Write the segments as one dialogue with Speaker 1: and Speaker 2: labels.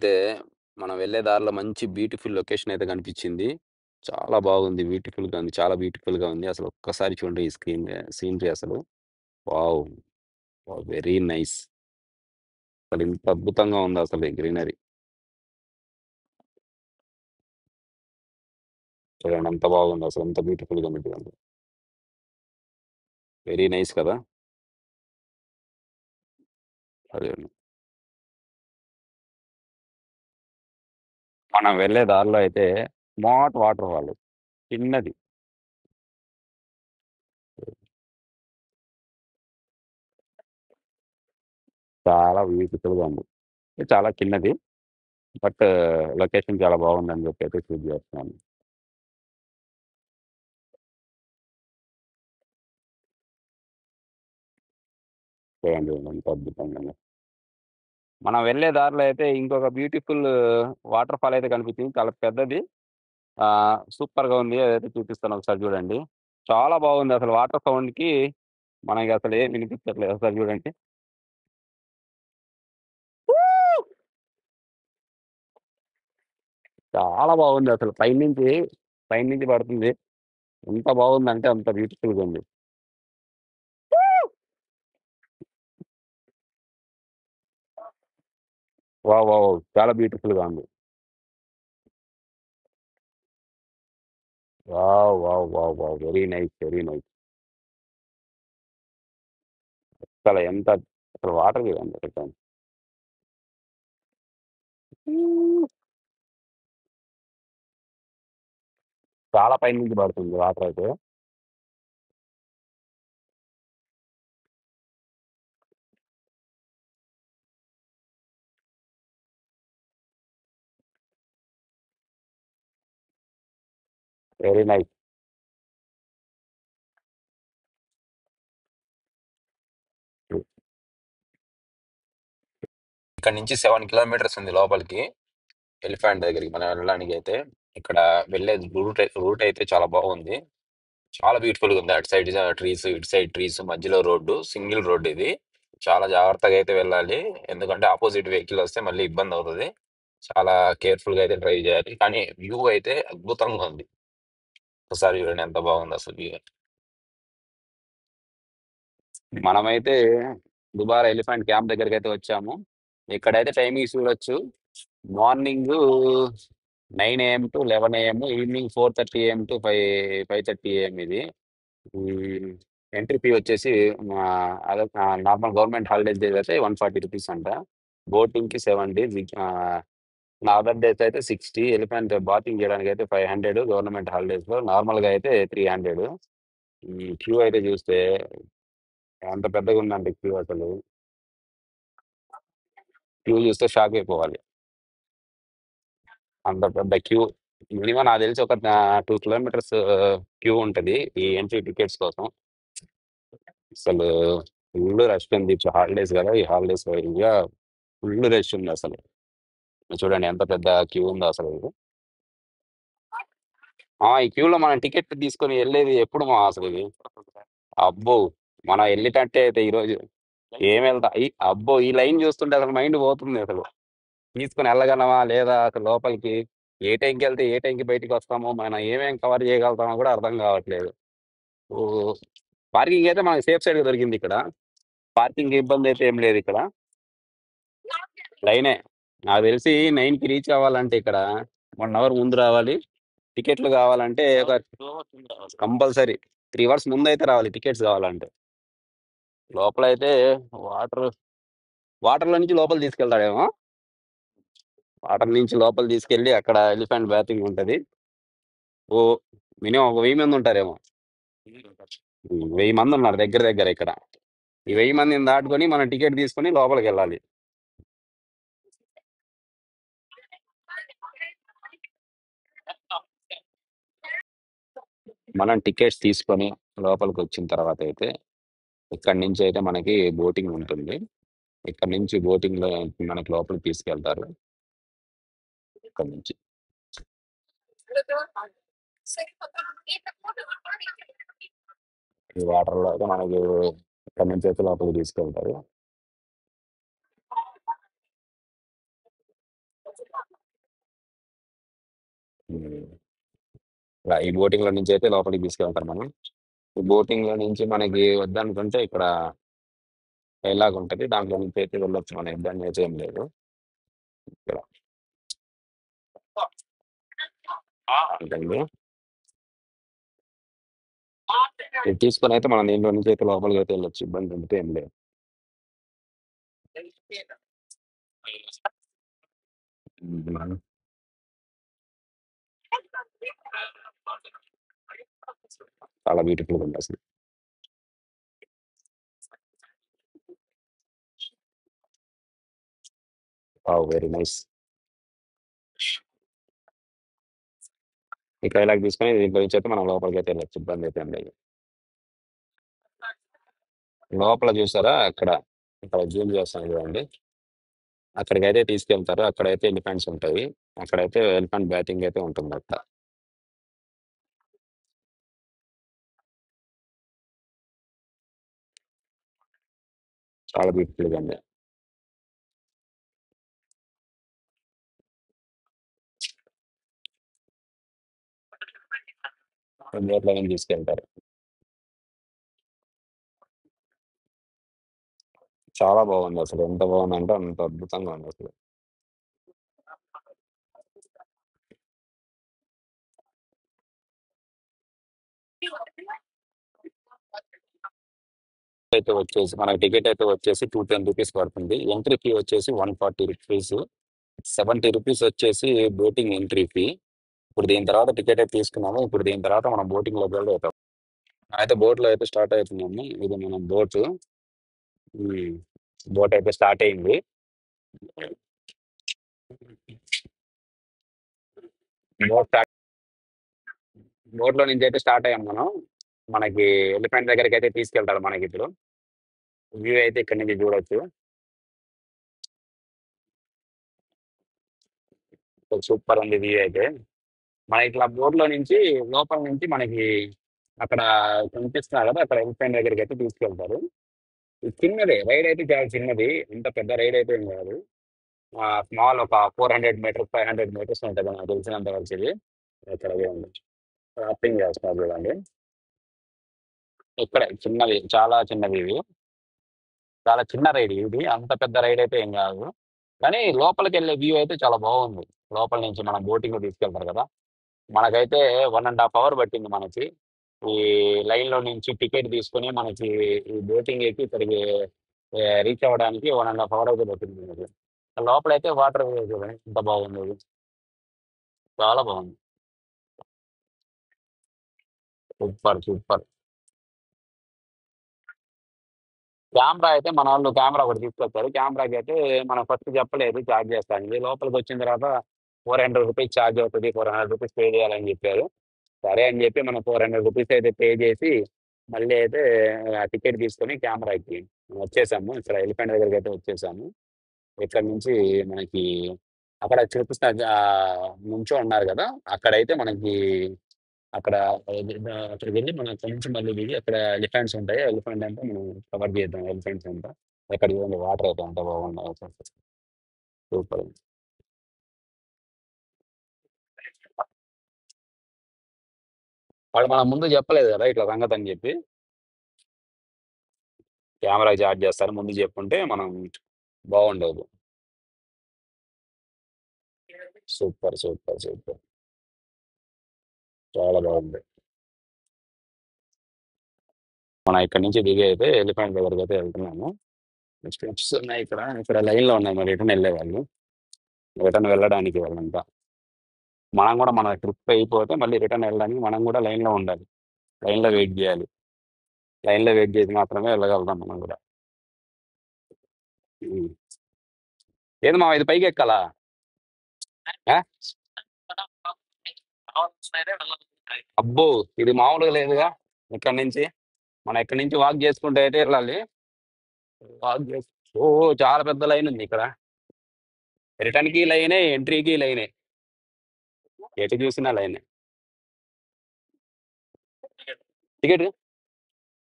Speaker 1: అయితే మనం వెళ్ళే దారిలో మంచి బ్యూటిఫుల్ లొకేషన్ అయితే కనిపించింది. చాలా బాగుంది. బ్యూటిఫుల్‌గా ఉంది. చాలా బ్యూటిఫుల్‌గా ఉంది. అసలు ఒక్కసారి చూడండి ఈ సీనరీ అసలు. వావ్! వావ్! Very nice. అసలు ఇంత అద్భుతంగా ఉందసలు ఈ గ్రీనరీ. చూడండి ఎంత బాగుందో అసలు ఎంత బ్యూటిఫుల్‌గా ఉంది చూడండి. వెరీ నైస్ కదా! అదే మనం వెళ్ళే దారిలో అయితే స్మార్ట్ వాటర్ ఫాల్ చిన్నది. చాలా బ్యూటిఫుల్‌గా ఉంది. చాలా చిన్నది. బట్ లొకేషన్ చాలా బాగుందని చెప్పి అయితే షూట్ చేస్తున్నాను. చూడండి ఎంత అద్భుతంగా ఉందో. మనం వెళ్ళే దారిలో అయితే ఇంకొక బ్యూటిఫుల్ వాటర్ ఫాల్ అయితే కనిపించింది. చాలా పెద్దది. సూపర్‌గా ఉంది. అదైతే చూపిస్తాను ఒకసారి చూడండి. చాలా బాగుంది అసలు వాటర్ సౌండ్‌కి మనకసలు ఏం వినిపించట్లేదు. ఒకసారి చూడండి. చాలా బాగుంది అసలు పైనుంచి పడుతుంది. ఎంత బాగుందంటే అంత బ్యూటిఫుల్‌గా ఉంది. వావ్! వావ్! చాలా బ్యూటిఫుల్‌గా ఉంది. Wow! Wow! Wow! Wow! Very nice. Very nice. అసలు ఎంత అసలు వాటర్ చూడండి అసలు. చాలా పైనుంచి పడుతుంది వాటర్ అయితే. Very nice. ఇక్కడ నుంచి 7 కిలోమీటర్స్ ఉంది లోపలికి. ఎలిఫెంట్ దగ్గరికి మనం వెళ్ళడానికైతే. ఇక్కడ వెళ్ళే రూట్ అయితే చాలా బాగుంది. చాలా బ్యూటిఫుల్‌గా ఉంది. అటు సైడ్ ట్రీస్, ఇటు సైడ్ ట్రీస్, మధ్యలో రోడ్డు. సింగిల్ రోడ్ ఇది. చాలా జాగ్రత్తగా అయితే వెళ్ళాలి. ఎందుకంటే అపోజిట్ వెహికల్ వస్తే మళ్ళీ ఇబ్బందవుతది. చాలా కేర్‌ఫుల్‌గా అయితే డ్రైవ్ చేయాలి. కానీ వ్యూ అయితే అద్భుతంగా ఉంది. ఒకసారి చూడండి ఎంత బాగుందో అసలు వ్యూ. మనమైతే దుబారా ఎలిఫెంట్ క్యాంప్ దగ్గరికైతే వచ్చాము. ఇక్కడైతే టైమింగ్స్ చూడొచ్చు. Morning 9 AM to 11 AM, evening 4:30 AM to 5:30 AM ఇది. హ్మ్. ఎంట్రీ ఫీ వచ్చేసి నార్మల్ గవర్నమెంట్ హాలిడేస్ డేస్ అయితే రూ. 140 అంట. బోటింగ్‌కి 70 నా అదర్ డేస్ అయితే 60. ఎలిఫెంట్ బాతింగ్ చేయడానికైతే 500 గవర్నమెంట్ హాలిడేస్‌లో. నార్మల్‌గా అయితే 300. క్యూ అయితే చూస్తే ఎంత పెద్దగుందంటే క్యూ అసలు. క్యూ చూస్తే షాక్ అయిపోవాలి. అంత పెద్ద క్యూ. మినిమమ్ నాకు తెలిసి ఒక 2 కిలోమీటర్స్ క్యూ ఉంటది. ఈ ఎంట్రీ టికెట్స్ కోసం. అసలు ఫుల్ రష్ ఉంది. హాలిడేస్ గదా! ఈ హాలిడేస్ వైల్‌గా ఫుల్ రష్ ఉందసలు. చూడండి ఎంత పెద్ద క్యూ ఉందో అసలు. ఈ క్యూలో మనం టికెట్ తీసుకొని ఎళ్ళేది ఎప్పుడు అసలిది? అబ్బో! మనం ఎళ్ళేటట్టే అయితే ఈరోజు ఏం వెళ్తా అబ్బో! ఈ లైన్ చూస్తుంటే అసలు మైండ్ పోతుందసలు. తీసుకొని ఎళ్ళగలమా? లేదా? అసలు లోపలికి ఏ టైంకెళ్తే ఏ టైంకి బయటికొస్తామో, మనం ఏమేం కవర్ చేయగలుగుతామో కూడా అర్థం కావట్లేదు. ఓహ్! పార్కింగ్ అయితే మనకి సేఫ్ సైడ్‌గా దొరికిందిక్కడ. పార్కింగ్ ఇబ్బందయితే ఏం లేదిక్కడ. లైనే. నాకు తెలిసి 9కి రీచ్ అవ్వాలంటే ఇక్కడ 1 అవర్ ముందు రావాలి. టికెట్లు కావాలంటే ఒక కంపల్సరీ 3 అవర్స్ ముందయితే రావాలి టికెట్స్ కావాలంటే. లోపలైతే వాటర్ వాటర్‌లో నుంచి లోపలికి తీసుకెళ్తాడేమో. వాటర్ నుంచి లోపలికి తీసుకెళ్ళి అక్కడ ఎలిఫెంట్ బాతింగ్ ఉంటది. ఓహ్! మినిమమ్ ఒక 1000 మంది ఉంటారేమో. 1000 మందున్నారు దగ్గర దగ్గర ఇక్కడ. ఈ 1000 మందిని దాటుకొని మనం టికెట్ తీసుకొని లోపలికెళ్ళాలి. మనం టికెట్స్ తీసుకొని లోపలికొచ్చిన తర్వాతయితే ఇక్కడి నుంచయితే మనకి బోటింగ్ ఉంటుంది. ఇక్కడి నుంచి బోటింగ్‌లో మనకి లోపలికి తీసుకెళ్తారు. ఇక్కడి నుంచి. ఈ వాటర్‌లో అయితే మనకి ఇక్కడి నుంచయితే లోపలికి తీసుకెళ్తారు. హ్మ్. ఈ బోటింగ్‌లో నుంచి అయితే లోపలికి తీసుకెళ్తారు మనం. ఈ బోటింగ్‌లో నుంచి మనకి వద్దనుకుంటే ఇక్కడ ఎలాగుంటది. దాంట్లో నుంచి అయితే వెళ్ళొచ్చు మనం ఇబ్బంది అయితే ఏం లేదు. ఇక్కడ అంతండి. ఇది తీసుకొనైతే మనం దీంట్లో నుంచి అయితే లోపలికైతే వెళ్ళొచ్చు. ఇబ్బంది అయితే ఏం లేదు. హ్మ్. చాలా బ్యూటిఫుల్‌గా ఉందసలు. వావ్! Very nice. ఈ కైలాక్ తీసుకొని దీంట్లో నుంచి అయితే మనం లోపలికైతే వెళ్ళొచ్చు. ఇబ్బంది అయితే ఏం లేదు. లోపల చూసారా అక్కడ, ఇక్కడ జూమ్ చేస్తాను చూడండి. అక్కడికైతే తీసుకెళ్తారు. అక్కడైతే ఎలిఫెంట్స్ ఉంటాయి. అక్కడైతే ఎలిఫెంట్ బ్యాటింగ్ అయితే ఉంటుందక్కడ. చాలా బ్యూటిఫుల్‌గా ఉంది. బోట్‌లోనే తీసుకెళ్తారు. చాలా బాగుందసలు. ఎంత బాగుందంటే అంత అద్భుతంగా ఉందసలు. అయితే వచ్చేసి మనకి టికెట్ అయితే వచ్చేసి రూ. 210 పడుతుంది. ఎంట్రీ ఫీ వచ్చేసి రూ. 140. రూ. 70 వచ్చేసి బోటింగ్ ఎంట్రీ ఫీ. ఇప్పుడు దీని తర్వాత టికెట్ అయితే తీసుకున్నాము. ఇప్పుడు దీని తర్వాత మనం బోటింగ్‌లోకి వెళ్ళిపోతాం. అయితే బోట్‌లో అయితే స్టార్ట్ అవుతున్నాము. ఇది మన బోటు. హ్మ్. బోట్ అయితే స్టార్ట్ అయింది. బోట్ స్టార్ట్ బోట్‌లో నుంచి అయితే స్టార్ట్ అయ్యాం మనం. మనకి ఎలిఫెంట్ దగ్గరికైతే తీసుకెళ్తాడు మనకిప్పుడు. వ్యూ అయితే ఇక్కడి నుంచి చూడొచ్చు. సూపర్ ఉంది వ్యూ అయితే. మనకి ఇట్లా బోట్‌లో నుంచి లోపల నుంచి మనకి అక్కడ కనిపిస్తున్నారు కదా! అక్కడ ఎలిఫెంట్ దగ్గరికైతే తీసుకెళ్తారు. ఇది చిన్నదే. రైడ్ అయితే చాలా చిన్నది. ఇంత పెద్ద రైడ్ అయితే ఏం కాదు. స్మాల్ ఒక 400 మీటర్స్, 500 మీటర్స్ ఉంటది నాకు తెలిసినంత వరకు ఇది. ఇక్కడే ఉంది. రాఫ్టింగ్ చేస్తున్నారు చూడండి. ఇక్కడే చిన్నది. చాలా చిన్నది ఇది. చాలా చిన్న రైడ్ ఇది. అంత పెద్ద రైడ్ అయితే ఏం కాదు. కానీ లోపలికెళ్ళే వ్యూ అయితే చాలా బాగుంది. లోపల నుంచి మనం బోటింగ్‌లో తీసుకెళ్తారు కదా! మనకైతే 1 ½ అవర్ పట్టింది మనకి. ఈ లైన్‌లో నుంచి టికెట్ తీసుకొని మనకి ఈ బోటింగ్ ఎక్కి ఇక్కడికి రీచ్ అవ్వడానికి 1 ½ అవర్ అయితే పట్టింది మనకి. లోపలైతే వాటర్ చూడండి ఎంత బాగుందో ఇది. చాలా బాగుంది. సూపర్! సూపర్! కెమెరా అయితే మనోళ్ళు కెమెరా ఒకటి తీసుకొచ్చారు. కెమెరాకైతే మనం ఫస్ట్ చెప్పలేదు చార్జ్ చేస్తానికి. లోపలికొచ్చిన తర్వాత రూ. 400 చార్జ్ అవుతది. రూ. 400 పే చేయాలని చెప్పారు. సరే అని చెప్పి మనం రూ. 400 అయితే పే చేసి, మళ్ళీ అయితే టికెట్ తీసుకొని కెమెరాకి వచ్చేసాము. ఇక్కడ ఎలిఫెంట్ దగ్గరికైతే వచ్చేసాము. ఇక్కడి నుంచి మనకి అక్కడ చూపిస్తా నుంచో ఉన్నారు గదా! అక్కడైతే మనకి అక్కడ అక్కడికి వెళ్లి మనం అక్కడి నుంచి మళ్ళీ దిగి అక్కడ ఎలిఫెంట్స్ ఉంటాయి. ఎలిఫెంట్ అంటే మనం కవర్ చేద్దాం ఎలిఫెంట్స్ అంతా. అక్కడ చూడండి వాటర్ అయితే ఎంత బాగున్నాయో అసలు. సూపర్! వాళ్ళు మనం ముందు చెప్పలేదు గదా! ఇట్లా సంగతని జెప్పి. కెమెరా చార్జ్ చేస్తారు ముందు చెప్పుంటే మనం బాగుండేది. సూపర్! సూపర్! సూపర్! చాలా బాగుంది. మనం ఇక్కడి నుంచి దిగి అయితే ఎలిఫెంట్ దగ్గరికైతే వెళ్తున్నాము. స్టెప్స్ ఉన్నాయి ఇక్కడ. ఇక్కడ లైన్‌లో ఉన్నాయి మరి రిటర్న్ ఎళ్ళేవాళ్ళు. రిటర్న్ వెళ్ళడానికి వాళ్ళంతా. మనం గూడా మన ట్రిప్ అయిపోతే మళ్ళీ రిటర్న్ ఎళ్ళడానికి మనం గూడా లైన్‌లో ఉండాలి. లైన్‌లో వెయిట్ జేయాలి. లైన్‌లో వెయిట్ జేసి మాత్రమే వెళ్ళగలుగుతాం మనం గూడా. హ్మ్. ఏది మావ ఇది పైకెక్కాలా? ఆ! అబ్బో! ఇది మామూలుగా లేదుగా ఇక్కడి నుంచి. మనం ఇక్కడి నుంచి వాక్ జేసుకుంటూ అయితే ఎళ్ళాలి. వాక్ జేసి ఓహ్! చాలా పెద్ద లైనుంది ఇక్కడ. రిటర్న్‌కి లైనే, ఎంట్రీకి లైనే. ఎటు జూసినా లైనే. Ticket,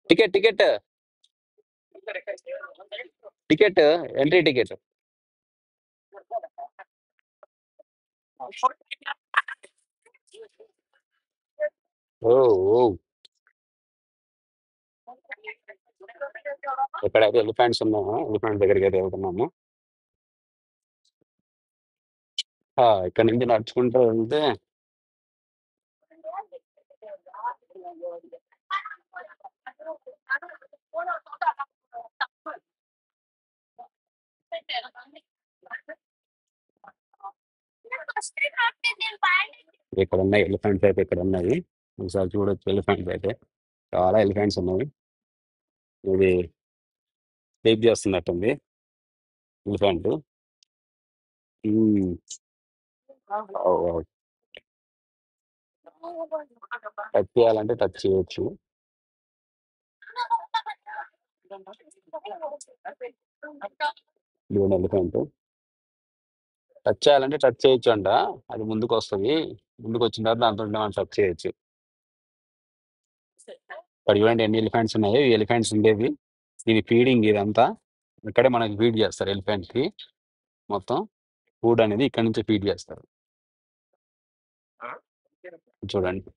Speaker 1: ticket, ticket, ticket entry ticket. ఓ ఓ ఎక్కడైతే ఎలిఫెంట్స్ ఉన్నామో ఎలిఫెంట్ దగ్గరికి అయితే వెళ్తున్నాము. ఇక్కడ నుంచి నడుచుకుంటూ వెళ్తే ఇక్కడ ఉన్నాయి ఎలిఫెంట్స్ అయితే ఇక్కడ ఉన్నాయి. ఒకసారి చూడొచ్చు ఎలిఫెంట్స్ అయితే చాలా ఎలిఫెంట్స్ ఉన్నాయి. ఇది స్లీప్ చేస్తున్నట్టుంది ఎలిఫెంట్. టచ్ చేయాలంటే టచ్ చేయొచ్చు. ఇదిగోండి ఎలిఫెంట్. టచ్ చేయాలంటే టచ్ చేయొచ్చు అంట. అది ముందుకు వస్తుంది. ముందుకు వచ్చిన తర్వాత దాంతో మనం టచ్ చేయొచ్చు. ఇక్కడ చూడండి ఎన్ని ఎలిఫెంట్స్ ఉన్నాయి. ఈ ఎలిఫెంట్స్ ఉండేవి ఇది ఫీడింగ్ ఇదంతా. ఇక్కడే మనకి ఫీడ్ చేస్తారు ఎలిఫెంట్ కి. మొత్తం ఫుడ్ అనేది ఇక్కడ నుంచి ఫీడ్ చేస్తారు. చూడండి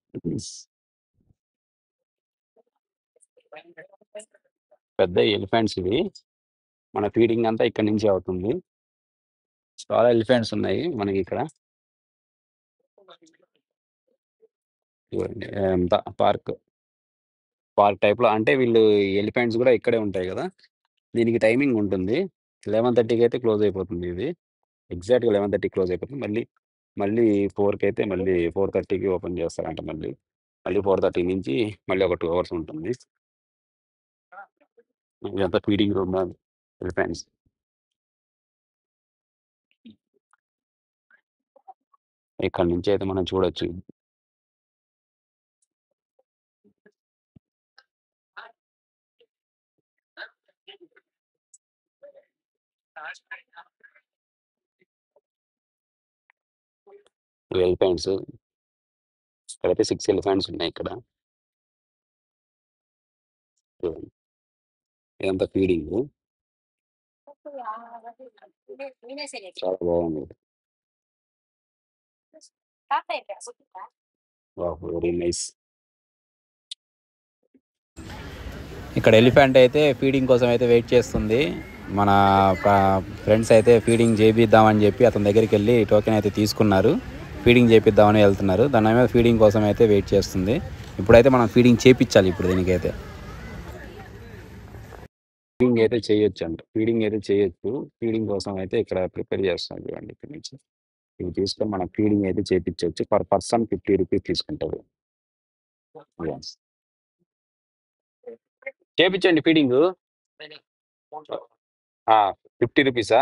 Speaker 1: పెద్ద ఎలిఫెంట్స్ ఇవి. మన ఫీడింగ్ అంతా ఇక్కడ నుంచి అవుతుంది. చాలా ఎలిఫెంట్స్ ఉన్నాయి మనకి ఇక్కడ. చూడండి ఎంత పార్క్ టైప్ లో. అంటే వీళ్ళు ఎలిఫెంట్స్ కూడా ఇక్కడే ఉంటాయి కదా. దీనికి టైమింగ్ ఉంటుంది. 11:30కి అయితే క్లోజ్ అయిపోతుంది ఇది. ఎగ్జాక్ట్గా 11:30 క్లోజ్ అయిపోతుంది. మళ్ళీ మళ్ళీ 4కి అయితే మళ్ళీ 4:30కి ఓపెన్ చేస్తారంట. మళ్ళీ 4:30 నుంచి మళ్ళీ ఒక 2 hours ఉంటుంది. ఇదంతా ఫీడింగ్ రూమ్ ఎలిఫెంట్స్. ఇక్కడ నుంచి అయితే మనం చూడొచ్చు. ఎలిఫెంట్స్ ఇక్కడైతే 6 ఎలిఫెంట్స్ ఉన్నాయి ఇక్కడ. ఇదంతా ఫీడింగ్ చాలా బాగుంది. Very nice. ఇక్కడ ఎలిఫెంట్ అయితే ఫీడింగ్ కోసం అయితే వెయిట్ చేస్తుంది. మన ఫ్రెండ్స్ అయితే ఫీడింగ్ చేపిద్దామని చెప్పి అతని దగ్గరికి వెళ్ళి టోకెన్ అయితే తీసుకున్నారు. ఫీడింగ్ చేపిద్దామని వెళ్తున్నారు. దాని మీద ఫీడింగ్ కోసం అయితే వెయిట్ చేస్తుంది. ఇప్పుడైతే మనం ఫీడింగ్ చేయించాలి. ఇప్పుడు దీనికైతే ఫీడింగ్ అయితే చేయొచ్చు అంట. ఫీడింగ్ అయితే చేయొచ్చు. ఫీడింగ్ కోసం అయితే ఇక్కడ ప్రిపేర్ చేస్తాం చూడండి. ఇక్కడ నుంచి ఇవి తీసుకొని మనం ఫీడింగ్ అయితే చేయించవచ్చు. పర్ పర్సన్ 50 రూపీస్ తీసుకుంటారు. చేయించండి ఫీడింగ్. 50 రూపీసా?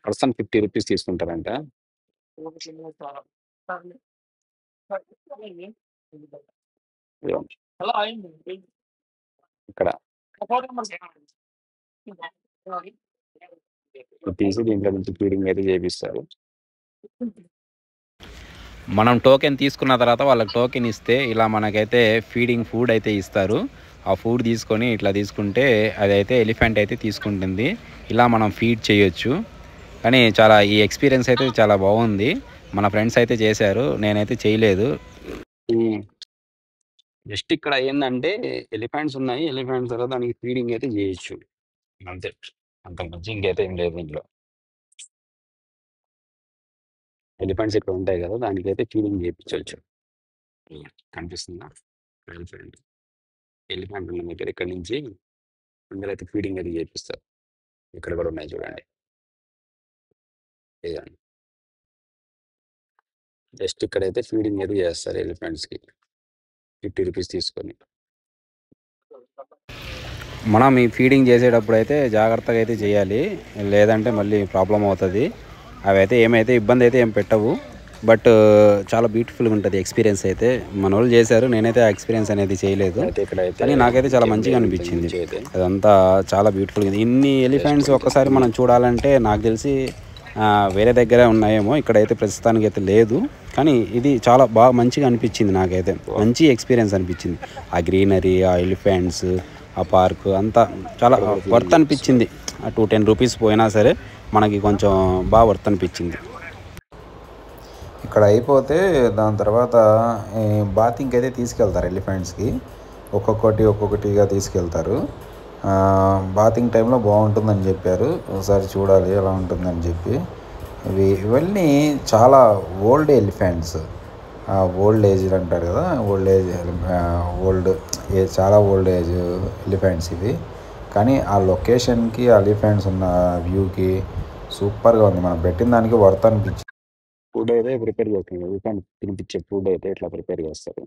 Speaker 1: పర్సన్ 50 రూపీస్ తీసుకుంటారంట. ఇక్కడ తీసి దీంట్లో నుంచి ఫీడింగ్ అయితే చేపిస్తారు. మనం టోకెన్ తీసుకున్న తర్వాత వాళ్ళకి టోకెన్ ఇస్తే ఇలా మనకైతే ఫీడింగ్ ఫుడ్ అయితే ఇస్తారు. ఆ ఫుడ్ తీసుకొని ఇట్లా తీసుకుంటే అదైతే ఎలిఫెంట్ అయితే తీసుకుంటుంది. ఇలా మనం ఫీడ్ చేయొచ్చు. కానీ చాలా ఈ ఎక్స్పీరియన్స్ అయితే చాలా బాగుంది. మన ఫ్రెండ్స్ అయితే చేశారు, నేనైతే చేయలేదు. జస్ట్ ఇక్కడ ఏంటంటే ఎలిఫెంట్స్ ఉన్నాయి. ఎలిఫెంట్స్ తర్వాత దానికి ఫీడింగ్ అయితే చేయొచ్చు అంతే. అంత మంచి ఇంకైతే ఏం లేదు ఇంట్లో. ఎలిఫెంట్స్ ఇక్కడ ఉంటాయి కదా, దానికైతే ఫీడింగ్ చేయించవచ్చు. కనిపిస్తుందా ఎలిఫెంట్? ఎలిఫెంట్ ఉన్న దగ్గర ఇక్కడ నుంచి అందరైతే ఫీడింగ్ అది చేపిస్తారు. ఇక్కడ కూడా ఉన్నాయి చూడండి. ఇదండి జస్ట్ ఇక్కడైతే ఫీడింగ్ అది చేస్తారు ఎలిఫెంట్స్కి 50 రూపీస్ తీసుకొని. మనం ఈ ఫీడింగ్ చేసేటప్పుడు అయితే జాగ్రత్తగా అయితే చేయాలి, లేదంటే మళ్ళీ ప్రాబ్లం అవుతుంది. అవి అయితే ఏమైతే ఇబ్బంది అయితే ఏం పెట్టవు. బట్ చాలా బ్యూటిఫుల్గా ఉంటుంది ఎక్స్పీరియన్స్ అయితే. మన వాళ్ళు చేశారు, నేనైతే ఆ ఎక్స్పీరియన్స్ అనేది చేయలేదు. కానీ నాకైతే చాలా మంచిగా అనిపించింది. అదంతా చాలా బ్యూటిఫుల్గా ఉంది. ఇన్ని ఎలిఫెంట్స్ ఒక్కసారి మనం చూడాలంటే నాకు తెలిసి వేరే దగ్గరే ఉన్నాయేమో, ఇక్కడైతే ప్రస్తుతానికి అయితే లేదు. కానీ ఇది చాలా బాగా మంచిగా అనిపించింది. నాకైతే మంచి ఎక్స్పీరియన్స్ అనిపించింది. ఆ గ్రీనరీ, ఆ ఎలిఫెంట్స్, ఆ పార్క్ అంతా చాలా వర్త్ అనిపించింది. 10 రూపీస్ పోయినా సరే మనకి కొంచెం బాగా వర్త్ అనిపించింది.
Speaker 2: అక్కడ అయిపోతే దాని తర్వాత బాతింగ్కి అయితే తీసుకెళ్తారు ఎలిఫెంట్స్కి. ఒక్కొక్కటిగా తీసుకెళ్తారు. బాతింగ్ టైంలో బాగుంటుందని చెప్పారు. ఒకసారి చూడాలి ఎలా ఉంటుందని చెప్పి. ఇవన్నీ చాలా ఓల్డ్ ఎలిఫెంట్స్, ఓల్డ్ ఏజ్ అంటారు కదా, ఓల్డ్ ఏజ్, చాలా ఓల్డ్ ఏజ్ ఎలిఫెంట్స్ ఇవి. కానీ ఆ లొకేషన్కి, ఆ ఎలిఫెంట్స్ ఉన్న వ్యూకి సూపర్గా ఉంది. మనం పెట్టిన దానికి వర్త్ అనిపించింది.
Speaker 1: ఫుడ్ అయితే ప్రిపేర్ చేస్తున్నారు. ఎలిఫెంట్ తినిపించే ఫుడ్ అయితే ఇట్లా ప్రిపేర్ చేస్తారు.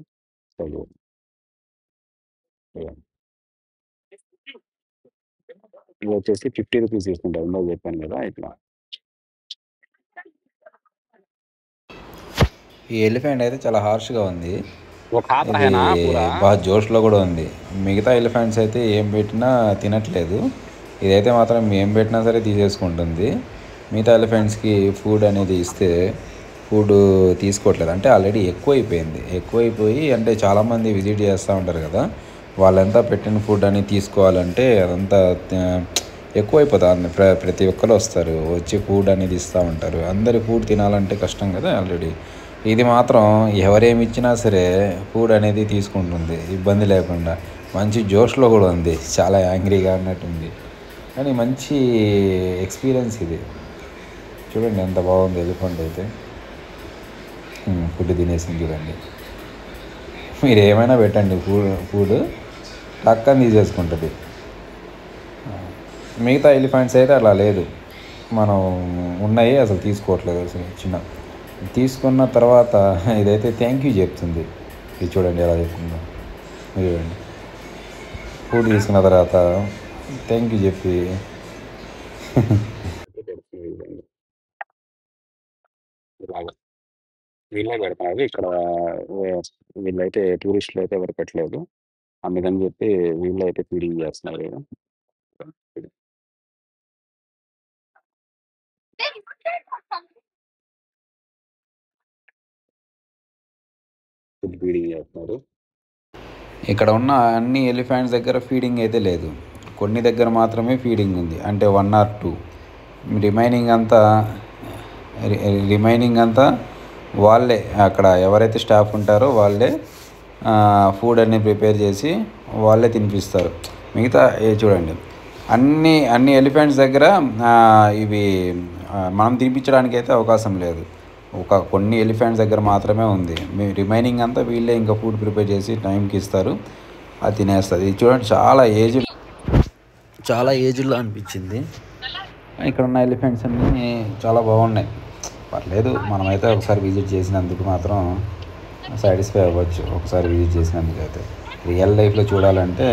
Speaker 1: సో ఇవి వచ్చేసి 50 రూపీస్ తీసుకుంటారు. ఇందాక చెప్పాను కదా ఇట్లా.
Speaker 2: ఈ ఎలిఫెంట్ అయితే చాలా హార్ష్గా ఉంది.
Speaker 1: वो खाता
Speaker 2: ఇది
Speaker 1: है ना पूरा।
Speaker 2: బాగా జోష్లో కూడా ఉంది. మిగతా ఎలిఫెంట్స్ అయితే ఏం పెట్టినా తినట్లేదు. ఇదైతే మాత్రం ఏం పెట్టినా సరే తీసేసుకుంటుంది. మిగతా ఎలిఫెంట్స్కి ఫుడ్ అనేది ఇస్తే ఫుడ్ తీసుకోవట్లేదు. అంటే ఆల్రెడీ ఎక్కువైపోయి అంటే చాలామంది విజిట్ చేస్తూ ఉంటారు కదా, వాళ్ళంతా పెట్టిన ఫుడ్ అని తీసుకోవాలంటే అదంతా ఎక్కువైపోతుంది. ప్రతి ఒక్కరు వస్తారు, వచ్చి ఫుడ్ అనేది ఇస్తూ ఉంటారు. అందరి ఫుడ్ తినాలంటే కష్టం కదా ఆల్రెడీ. ఇది మాత్రం ఎవరేమి ఇచ్చినా సరే ఫుడ్ అనేది తీసుకుంటుంది ఇబ్బంది లేకుండా. మంచి జోష్లో కూడా ఉంది, చాలా యాంగ్రీగా అన్నట్టుంది. కానీ మంచి ఎక్స్పీరియన్స్ ఇది. చూడండి ఎంత బాగుంది ఎలిఫెంట్ అయితే. ఫుడ్ తినేసింది చూడండి. మీరు ఏమైనా పెట్టండి ఫుడ్ టక్కని తీసేసుకుంటుంది. మిగతా ఎలిఫెంట్స్ అయితే అలా లేదు. మనం ఉన్నాయి అసలు తీసుకోవట్లేదు. అసలు తీసుకున్న తర్వాత ఇదైతే థ్యాంక్ యూ చెప్తుంది. ఇది చూడండి ఎలా చెప్తుందో. చూడండి, ఫుడ్ తీసుకున్న తర్వాత థ్యాంక్ యూ చెప్పి
Speaker 1: ఇలాగా వీళ్ళే పెడతారు ఇక్కడ. వీళ్ళైతే టూరిస్టులు అయితే ఎవరు పెట్టలేదు. అందుకని చెప్పి వీళ్ళైతే ఫీడింగ్ చేస్తున్నారు. ఫుడ్ ఫీడింగ్ చేస్తున్నారు.
Speaker 2: ఇక్కడ ఉన్న అన్ని ఎలిఫెంట్స్ దగ్గర ఫీడింగ్ అయితే లేదు. కొన్ని దగ్గర మాత్రమే ఫీడింగ్ ఉంది, అంటే 1 or 2. రిమైనింగ్ అంతా వాళ్ళే, అక్కడ ఎవరైతే స్టాఫ్ ఉంటారో వాళ్ళే ఫుడ్ అన్నీ ప్రిపేర్ చేసి వాళ్ళే తినిపిస్తారు. మిగతా చూడండి, అన్ని ఎలిఫెంట్స్ దగ్గర ఇవి మనం తినిపించడానికి అయితే అవకాశం లేదు. కొన్ని ఎలిఫెంట్స్ దగ్గర మాత్రమే ఉంది. రిమైనింగ్ అంతా వీళ్ళే ఇంకా ఫుడ్ ప్రిపేర్ చేసి టైంకి ఇస్తారు, అది తినేస్తుంది. ఇది చూడండి చాలా ఏజ్లో అనిపించింది. ఇక్కడ ఉన్న ఎలిఫెంట్స్ అన్నీ చాలా బాగున్నాయి, పర్లేదు. మనమైతే ఒకసారి విజిట్ చేసినందుకు మాత్రం సాటిస్ఫై అవ్వచ్చు. ఒకసారి విజిట్ చేసినందుకు అయితే రియల్ లైఫ్లో చూడాలంటే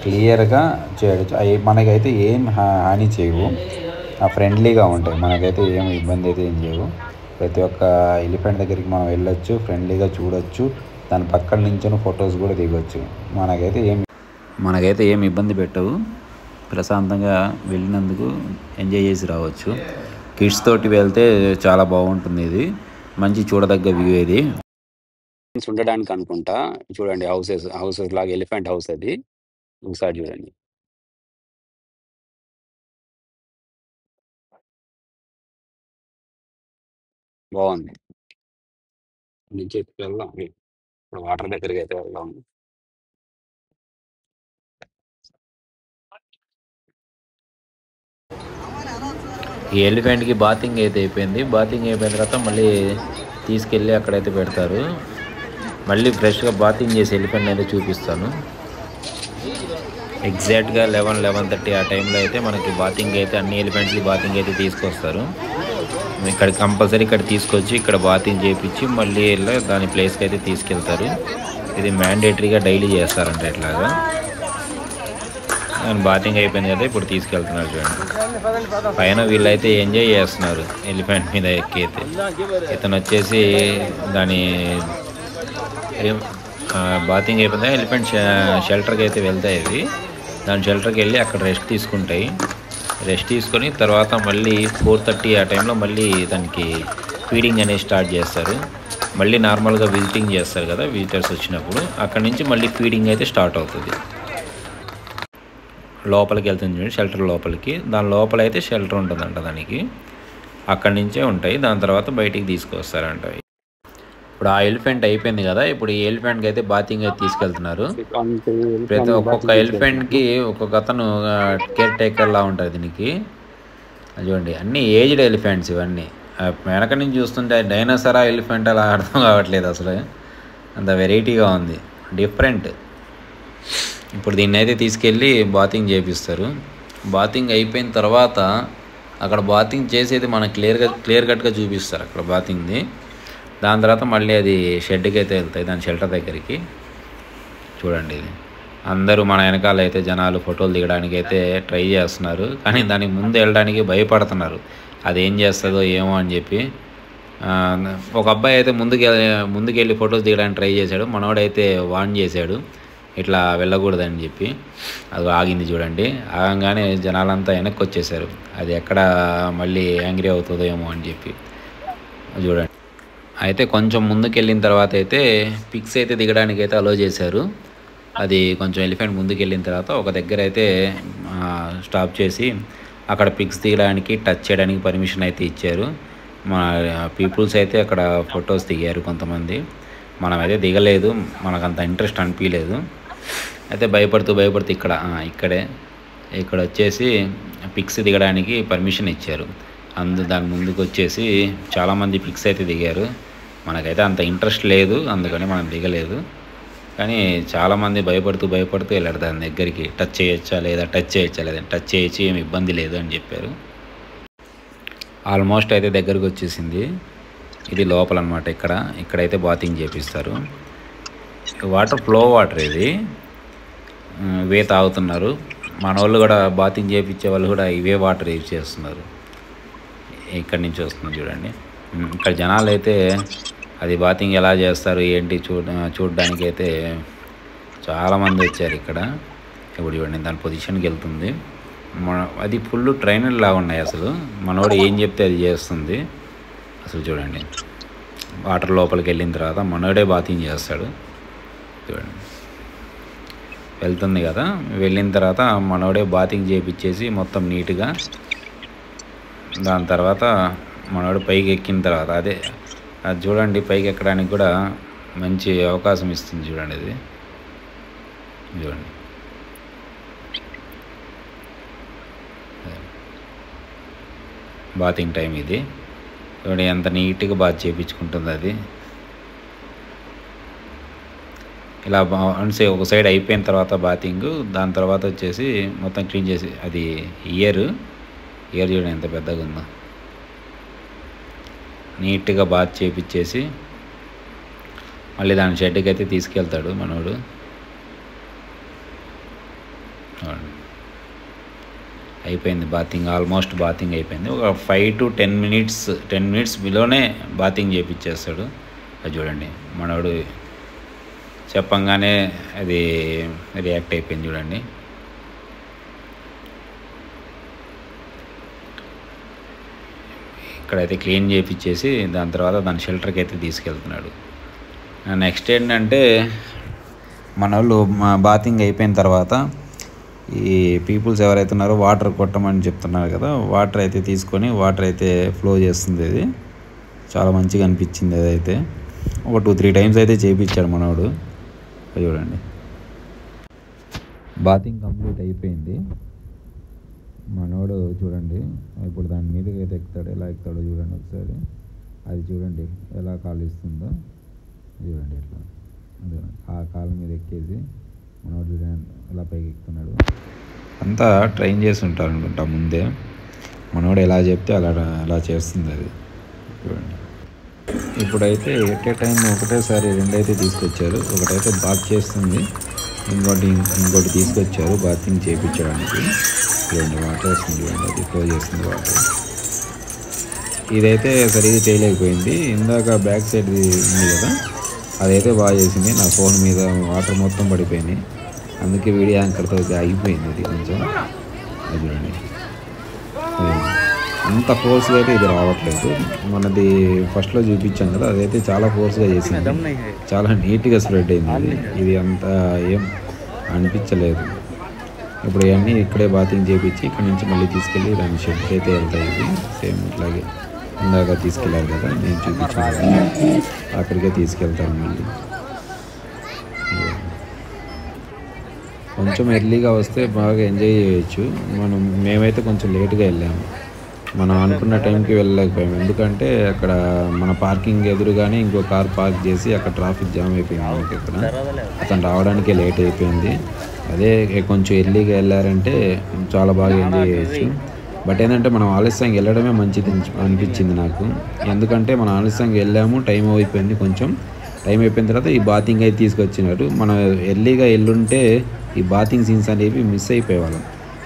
Speaker 2: క్లియర్గా చేయవచ్చు. అవి మనకైతే ఏం హాని చేయవు, ఫ్రెండ్లీగా ఉంటాయి. మనకైతే ఏం ఇబ్బంది అయితే ఏం చేయవు. ప్రతి ఒక్క ఎలిఫెంట్ దగ్గరికి మనం వెళ్ళొచ్చు, ఫ్రెండ్లీగా చూడొచ్చు, దాని పక్కన నుంచి ఫొటోస్ కూడా దిగొచ్చు. మనకైతే ఏం ఇబ్బంది పెట్టవు. ప్రశాంతంగా వెళ్ళినందుకు ఎంజాయ్ చేసి రావచ్చు. కిడ్స్ తోటి వెళ్తే చాలా బాగుంటుంది. ఇది మంచి చూడదగ్గ వ్యూ. ఇది
Speaker 1: ఉండడానికి అనుకుంటా. చూడండి, హౌసెస్ లాగా ఎలిఫెంట్ హౌస్ అది. ఒకసారి చూడండి. బాగుంది. నుంచి వెళ్దాం, ఇప్పుడు వాటర్ దగ్గరికి అయితే వెళ్దాం.
Speaker 2: ఈ ఎలిఫెంట్కి బాతింగ్ అయితే అయిపోయింది. బాతింగ్ అయిపోయిన తర్వాత మళ్ళీ తీసుకెళ్ళి అక్కడైతే పెడతారు. మళ్ళీ ఫ్రెష్గా బాతింగ్ చేసి ఎలిఫెంట్ అయితే చూపిస్తాను. ఎగ్జాక్ట్గా 11-11:30 ఆ టైంలో అయితే మనకి బాతింగ్ అయితే అన్ని ఎలిఫెంట్స్కి బాతింగ్ అయితే తీసుకొస్తారు. ఇక్కడ కంపల్సరీ ఇక్కడ తీసుకొచ్చి ఇక్కడ బాతింగ్ చేయించి మళ్ళీ దాని ప్లేస్కి అయితే తీసుకెళ్తారు. ఇది మ్యాండేటరీగా డైలీ చేస్తారంట ఇట్లాగా. బాతింగ్ అయిపోయింది కదా, ఇప్పుడు తీసుకెళ్తున్నారు చూడండి. పైన వీళ్ళైతే ఎంజాయ్ చేస్తున్నారు ఎలిఫెంట్ మీద ఎక్కి. అయితే ఇతను వచ్చేసి దాని బాతింగ్ అయిపోయిందా ఎలిఫెంట్ షెల్టర్కి అయితే వెళ్తాయి. ఇవి దాని షెల్టర్కి వెళ్ళి అక్కడ రెస్ట్ తీసుకుంటాయి. రెస్ట్ తీసుకొని తర్వాత మళ్ళీ 4:30 ఆ టైంలో మళ్ళీ దానికి ఫీడింగ్ అనేది స్టార్ట్ చేస్తారు. మళ్ళీ నార్మల్గా విజిటింగ్ చేస్తారు కదా విజిటర్స్ వచ్చినప్పుడు, అక్కడి నుంచి మళ్ళీ ఫీడింగ్ అయితే స్టార్ట్ అవుతుంది. లోపలికి వెళ్తుంది చూడండి, షెల్టర్ లోపలికి. దాని లోపల అయితే షెల్టర్ ఉంటుందంట దానికి. అక్కడి నుంచే ఉంటాయి. దాని తర్వాత బయటికి తీసుకొస్తారంట. ఇప్పుడు ఆ ఎలిఫెంట్ అయిపోయింది కదా, ఇప్పుడు ఈ ఎలిఫెంట్కి అయితే బాతింగ్ అయితే తీసుకెళ్తున్నారు. ప్రతి
Speaker 1: ఎలిఫెంట్
Speaker 2: ఒక్కొక్క
Speaker 1: బాతింగ్ తీసుకెళ్తున్నాము.
Speaker 2: ఎలిఫెంట్కి ఒక్కొక్క అతను కేర్ టేకర్లా ఉంటుంది దీనికి. అది చూడండి, అన్నీ ఏజ్డ్ ఎలిఫెంట్స్ ఇవన్నీ. వెనక నుంచి చూస్తుంటే డైనోసారా ఎలిఫెంట్ అలా అర్థం కావట్లేదు అసలు, అంత వెరైటీగా ఉంది, డిఫరెంట్. ఇప్పుడు దీన్ని అయితే తీసుకెళ్ళి బాతింగ్ చేపిస్తారు. బాతింగ్ అయిపోయిన తర్వాత అక్కడ బాతింగ్ చేసేది మనకు క్లియర్ కట్గా చూపిస్తారు అక్కడ బాతింగ్ది. దాని తర్వాత మళ్ళీ అది షెడ్కి అయితే వెళ్తాయి, దాని షెల్టర్ దగ్గరికి. చూడండి, ఇది అందరూ మన వెనకాల అయితే జనాలు ఫోటోలు దిగడానికి అయితే ట్రై చేస్తున్నారు, కానీ దానికి ముందు వెళ్ళడానికి భయపడుతున్నారు, అది ఏం చేస్తుందో ఏమో అని చెప్పి. ఒక అబ్బాయి అయితే ముందుకెళ్ళి ఫొటోస్ దిగడానికి ట్రై చేశాడు, మనోడైతే వార్న్ చేశాడు ఇట్లా వెళ్ళకూడదని చెప్పి. అది ఆగింది చూడండి, ఆగంగానే జనాలంతా వెనక్కి వచ్చేసారు, అది ఎక్కడ మళ్ళీ యాంగ్రీ అవుతుందో ఏమో అని చెప్పి. చూడండి, అయితే కొంచెం ముందుకు వెళ్ళిన తర్వాత అయితే పిక్స్ అయితే దిగడానికి అయితే అలో చేశారు. అది కొంచెం ఎలిఫెంట్ ముందుకు వెళ్ళిన తర్వాత ఒక దగ్గర అయితే స్టాప్ చేసి అక్కడ పిక్స్ దిగడానికి టచ్ చేయడానికి పర్మిషన్ అయితే ఇచ్చారు. మన పీపుల్స్ అయితే అక్కడ ఫొటోస్ దిగారు కొంతమంది, మనమైతే దిగలేదు, మనకు అంత ఇంట్రెస్ట్ అనిపించలేదు. అయితే భయపడుతూ ఇక్కడ వచ్చేసి పిక్స్ దిగడానికి పర్మిషన్ ఇచ్చారు. దాని ముందుకు వచ్చేసి చాలామంది పిక్స్ అయితే దిగారు. మనకైతే అంత ఇంట్రెస్ట్ లేదు, అందుకని మనం దిగలేదు. కానీ చాలామంది భయపడుతూ వెళ్ళారు దాని దగ్గరికి. టచ్ చేయొచ్చా లేదా టచ్ చేయొచ్చు, ఏమి ఇబ్బంది లేదు అని చెప్పారు. ఆల్మోస్ట్ అయితే దగ్గరకు వచ్చేసింది. ఇది లోపల అనమాట, ఇక్కడైతే బాతింగ్ చేపిస్తారు. వాటర్ ఫ్లో వాటర్ ఇది, ఇవే తాగుతున్నారు. మన వాళ్ళు కూడా బాతింగ్ చేయించే వాళ్ళు కూడా ఇవే వాటర్ యూజ్ చేస్తున్నారు. ఇక్కడి నుంచి వస్తుంది చూడండి. ఇక్కడ జనాలు అయితే అది బాతింగ్ ఎలా చేస్తారు ఏంటి చూడడానికి అయితే చాలామంది వచ్చారు ఇక్కడ. ఇప్పుడు చూడండి, దాని పొజిషన్కి వెళ్తుంది. అది ఫుల్ ట్రైనర్ లాగా ఉన్నాయి అసలు, మనోడు ఏం చెప్తే అది చేస్తుంది. అసలు చూడండి, వాటర్ లోపలికి వెళ్ళిన తర్వాత మనోడే బాతింగ్ చేస్తాడు. చూడండి, వెళ్తుంది కదా, వెళ్ళిన తర్వాత మనోడే బాతింగ్ చేయించేసి మొత్తం నీట్గా. దాని తర్వాత మనోడు పైకి ఎక్కిన తర్వాత అది చూడండి, పైకి ఎక్కడానికి కూడా మంచి అవకాశం ఇస్తుంది చూడండి. ఇది చూడండి, బాతింగ్ టైం ఇది. చూడండి ఎంత నీట్గా బాత్ చేయించుకుంటుంది అది. ఇలా ఒక సైడ్ అయిపోయిన తర్వాత బాతింగ్, దాని తర్వాత వచ్చేసి మొత్తం క్లీన్ చేసి అది ఇయర్ చూడండి ఎంత పెద్దగా ఉందో. నీట్గా బాత్ చేయించేసి మళ్ళీ దాని షెడ్కి అయితే తీసుకెళ్తాడు మనోడు. అయిపోయింది బాతింగ్, ఆల్మోస్ట్ బాతింగ్ అయిపోయింది. ఒక 5 to 10 మినిట్స్ బిలోనే బాతింగ్ చేయించేస్తాడు. అది చూడండి, మనోడు చెప్పంగానే అది రియాక్ట్ అయిపోయింది చూడండి. ఇక్కడైతే క్లీన్ చేయించేసి దాని తర్వాత దాని షెల్టర్కి అయితే తీసుకెళ్తున్నాడు. నెక్స్ట్ ఏంటంటే మన వాళ్ళు బాతింగ్ అయిపోయిన తర్వాత ఈ పీపుల్స్ ఎవరైతే ఉన్నారో వాటర్ కొట్టమని చెప్తున్నారు కదా, వాటర్ అయితే తీసుకొని వాటర్ అయితే ఫ్లో చేస్తుంది. అది చాలా మంచిగా అనిపించింది. అదైతే ఒక 2-3 టైమ్స్ అయితే చేయించాడు మనోడు. చూడండి, బాతింగ్ కంప్లీట్ అయిపోయింది. మనోడు చూడండి ఇప్పుడు దాని మీదకి అయితే ఎక్కుతాడు, ఎలా ఎక్కుతాడో చూడండి ఒకసారి. అది చూడండి ఎలా కాలు ఇస్తుందో చూడండి. ఎట్లా ఆ కాలు మీద ఎక్కేసి మనోడు చూడండి ఎలా పైకి ఎక్కుతున్నాడు. అంతా ట్రైన్ చేసి ఉంటారు అనుకుంటా ముందే. మనోడు ఎలా చెప్తే అలా చేస్తుంది అది. చూడండి, ఇప్పుడైతే ఎట్ ఏ టైం ఒకటేసారి రెండైతే తీసుకొచ్చారు. ఒకటైతే బాత్ చేస్తుంది, ఇంకోటి తీసుకొచ్చారు బాతింగ్ చేయించడానికి. చూడండి వాటర్ వస్తుంది చూడండి, అది ఫ్లో చేస్తుంది వాటర్. ఇదైతే సరిగ్గా చేయలేకపోయింది. ఇందాక బ్యాక్ సైడ్ ఉంది కదా, అదైతే బాగా చేసింది. నా ఫోన్ మీద వాటర్ మొత్తం పడిపోయినాయి, అందుకే వీడియో యాంకర్తో ఆగిపోయింది అది కొంచెం. అది చూడండి, అంత ఫోర్స్గా అయితే ఇది రావట్లేదు. మనది ఫస్ట్లో చూపించాం కదా, అదైతే చాలా ఫోర్స్గా చేసింది, చాలా నీట్గా స్ప్రెడ్ అయింది. ఇది అంత ఏం అనిపించలేదు. ఇప్పుడు ఇవన్నీ ఇక్కడే బాతింగ్ చేయించి ఇక్కడ నుంచి మళ్ళీ తీసుకెళ్ళి దాని షెడ్కి అయితే వెళ్తాయి. ఇది సేమ్ ఇట్లాగే ఇందాక తీసుకెళ్ళారు కదా, నేను చూపించాను కదా, అక్కడికే తీసుకెళ్తారు మళ్ళీ. కొంచెం ఎర్లీగా వస్తే బాగా ఎంజాయ్ చేయొచ్చు. మేమైతే కొంచెం లేట్గా వెళ్ళాము. మనం అనుకున్న టైంకి వెళ్ళలేకపోయాము. ఎందుకంటే అక్కడ మన పార్కింగ్ ఎదురుగానే ఇంకో కార్ పార్క్ చేసి అక్కడ ట్రాఫిక్ జామ్ అయిపోయింది. మనకి ఇక్కడ అతను రావడానికే లేట్ అయిపోయింది. అదే కొంచెం ఎర్లీగా వెళ్ళారంటే చాలా బాగా ఎంజాయ్ చేయొచ్చు. బట్ ఏంటంటే మనం ఆలస్యంగా వెళ్ళడమే మంచిది అనిపించింది నాకు. ఎందుకంటే మనం ఆలస్యంగా వెళ్ళాము, టైం అయిపోయింది. కొంచెం టైం అయిపోయిన తర్వాత ఈ బాతింగ్ అయితే తీసుకొచ్చినారు. మనం ఎర్లీగా వెళ్ళుంటే ఈ బాతింగ్ సీన్స్ అనేవి మిస్ అయిపోయేవాళ్ళం.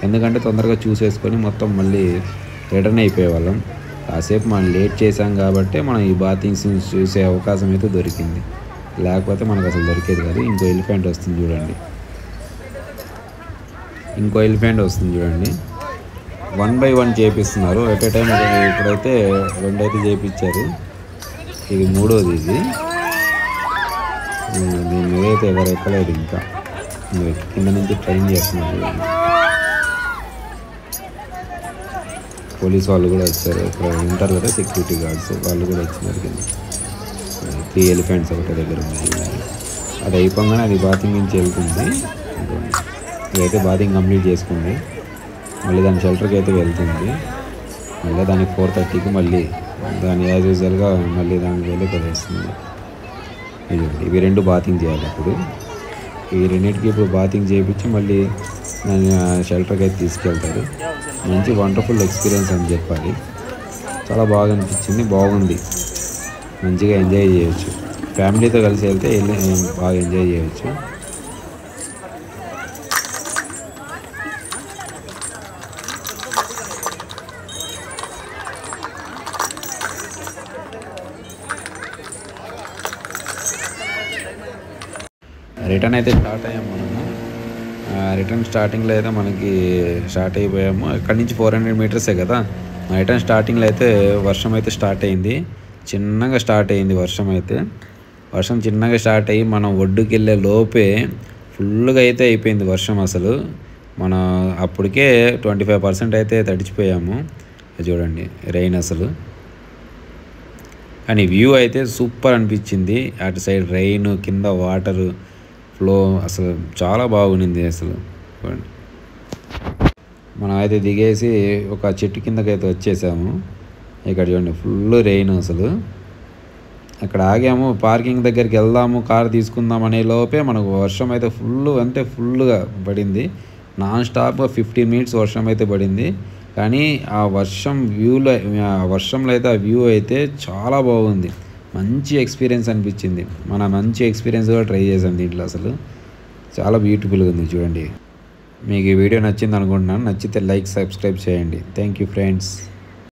Speaker 2: ఎందుకంటే తొందరగా చూసేసుకొని మొత్తం మళ్ళీ రిటర్న్ అయిపోయేవాళ్ళం. కాసేపు మనం లేట్ చేసాం కాబట్టి మనం ఈ బాతింగ్ సీన్స్ చూసే అవకాశం అయితే దొరికింది. లేకపోతే మనకు అసలు దొరికేది కాదు. ఇంకో ఎలిఫెంట్ వస్తుంది చూడండి. 1 by 1 చేపిస్తున్నారు. ఎట్ ఏ టైం ఇప్పుడైతే 2 అయితే చేయించారు. ఇది 3వది. ఇది దీని మీద అయితే ఎవరు ఎక్కలేదు. ఇంకా కింద నుంచి ట్రైన్ చేస్తున్నారు. పోలీస్ వాళ్ళు కూడా వచ్చారు. ఇక్కడ ఉంటారు కదా సెక్యూరిటీ గార్డ్స్, వాళ్ళు కూడా వచ్చినారు. కింద 3 ఎలిఫెంట్స్ ఒకటి దగ్గర ఉన్నాయి. అది అయిపోగానే అది బాతింగ్ నుంచి వెళ్తుంది. ఇదైతే బాతింగ్ కంప్లీట్ చేసుకుంది. మళ్ళీ దాని షెల్టర్కి అయితే వెళ్తుంది. మళ్ళీ దానికి 4:30కి మళ్ళీ దాని యాజ్ యూజువల్గా మళ్ళీ దానికి వెళ్ళి పడేస్తుంది. ఇవి 2 బాతింగ్ చేయాలి. అప్పుడు ఈ రెండింటికి ఇప్పుడు బాతింగ్ చేయించి మళ్ళీ దాన్ని షెల్టర్కి అయితే తీసుకెళ్తారు. మంచి వండర్ఫుల్ ఎక్స్పీరియన్స్ అని చెప్పాలి. చాలా బాగా అనిపించింది. బాగుంది. మంచిగా ఎంజాయ్ చేయొచ్చు. ఫ్యామిలీతో కలిసి వెళ్తే బాగా ఎంజాయ్ చేయొచ్చు. రిటర్న్ అయితే స్టార్ట్ అయ్యాము మనము. రిటర్న్ స్టార్టింగ్లో అయితే మనకి స్టార్ట్ అయిపోయాము. అక్కడి నుంచి 400 మీటర్సే కదా. రిటర్న్ స్టార్టింగ్లో అయితే వర్షం అయితే స్టార్ట్ అయింది. చిన్నగా స్టార్ట్ అయింది వర్షం అయితే. వర్షం చిన్నగా స్టార్ట్ అయ్యి మనం ఒడ్డుకి వెళ్ళే లోపే ఫుల్గా అయితే అయిపోయింది వర్షం. అసలు మనం అప్పటికే 25% అయితే తడిచిపోయాము. చూడండి రెయిన్ అసలు. కానీ వ్యూ అయితే సూపర్ అనిపించింది. అటు సైడ్ రెయిన్, కింద వాటరు ఫ్లో అసలు చాలా బాగుంది అసలు. మనం అయితే దిగేసి ఒక చెట్టు కిందకైతే వచ్చేసాము. ఇక్కడ చూడండి ఫుల్ రెయిన్ అసలు. అక్కడ ఆగాము, పార్కింగ్ దగ్గరికి వెళ్దాము, కార్ తీసుకుందాం అనే లోపే మనకు వర్షం అయితే ఫుల్గా పడింది. నాన్ స్టాప్గా 15 మినిట్స్ వర్షం అయితే పడింది. కానీ ఆ వర్షంలో అయితే ఆ వ్యూ అయితే చాలా బాగుంది. మంచి ఎక్స్పీరియన్స్ అనిపించింది. మంచి ఎక్స్పీరియన్స్ కూడా ట్రై చేసాం దీంట్లో. అసలు చాలా బ్యూటిఫుల్గా ఉంది చూడండి. మీకు ఈ వీడియో నచ్చింది అనుకుంటున్నాను. నచ్చితే లైక్, సబ్స్క్రైబ్ చేయండి. Thank you friends.